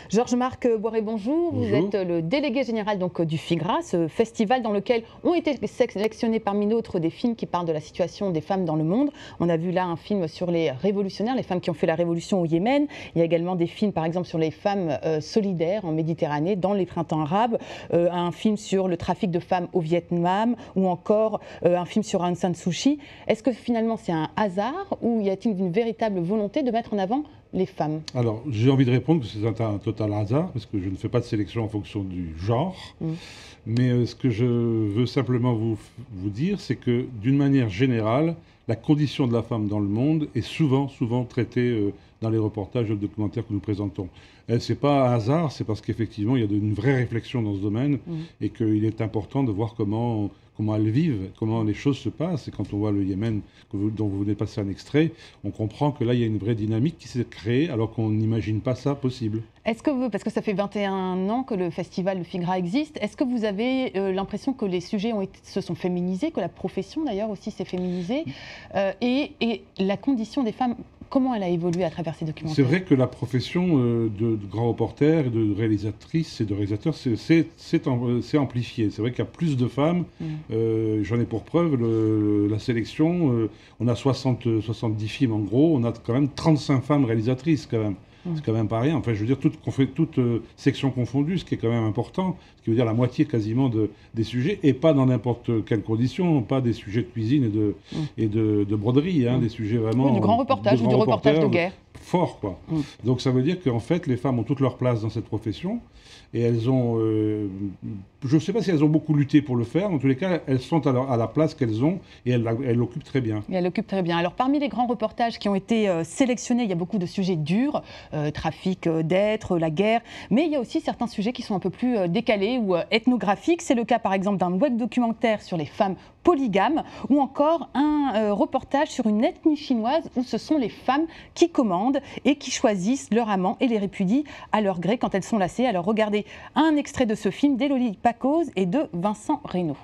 Georges-Marc Boiret, bonjour. Vous êtes le délégué général du FIGRA, ce festival dans lequel ont été sélectionnés parmi d'autres des films qui parlent de la situation des femmes dans le monde. On a vu là un film sur les révolutionnaires, les femmes qui ont fait la révolution au Yémen. Il y a également des films par exemple sur les femmes solidaires en Méditerranée, dans les printemps arabes, un film sur le trafic de femmes au Vietnam ou encore un film sur Aung San Suu Kyi. Est-ce que finalement c'est un hasard ou y a-t-il une véritable volonté de mettre en avant les femmes? Alors, j'ai envie de répondre que c'est un total hasard, parce que je ne fais pas de sélection en fonction du genre. Mais ce que je veux simplement vous dire, c'est que d'une manière générale, la condition de la femme dans le monde est souvent traitée dans les reportages et les documentaires que nous présentons. Ce n'est pas un hasard, c'est parce qu'effectivement, il y a une vraie réflexion dans ce domaine et qu'il est important de voir comment elles vivent, comment les choses se passent. Et quand on voit le Yémen, dont vous venez de passer un extrait, on comprend que là, il y a une vraie dynamique qui s'est créée alors qu'on n'imagine pas ça possible. Est-ce que vous, parce que ça fait 21 ans que le festival, le FIGRA existe, est-ce que vous avez l'impression que les sujets se sont féminisés, que la profession d'ailleurs aussi s'est féminisée et la condition des femmes, comment elle a évolué à travers ces documentaires? C'est vrai que la profession de grands reporters, de réalisatrices et de réalisateurs s'est amplifiée. C'est vrai qu'il y a plus de femmes. J'en ai pour preuve la sélection. On a 70 films en gros. On a quand même 35 femmes réalisatrices quand même. C'est quand même pas rien. Enfin, je veux dire, toutes sections confondues, ce qui est quand même important, ce qui veut dire la moitié quasiment des sujets, et pas dans n'importe quelles conditions, pas des sujets de cuisine et de broderie, des sujets vraiment... Oui, du grand reportage ou du reportage de guerre. Fort, quoi. Donc ça veut dire qu'en fait, les femmes ont toute leur place dans cette profession, et elles ont... je ne sais pas si elles ont beaucoup lutté pour le faire, en tous les cas, elles sont à la place qu'elles ont, et elles l'occupent très bien. Et elles l'occupent très bien. Alors, parmi les grands reportages qui ont été sélectionnés, il y a beaucoup de sujets durs, trafic d'êtres, la guerre, mais il y a aussi certains sujets qui sont un peu plus décalés ou ethnographiques. C'est le cas, par exemple, d'un web documentaire sur les femmes polygames, ou encore un reportage sur une ethnie chinoise où ce sont les femmes qui commandent et qui choisissent leur amant et les répudient à leur gré quand elles sont lassées. Alors regardez un extrait de ce film d'Élodie Pacoz et de Vincent Reynaud.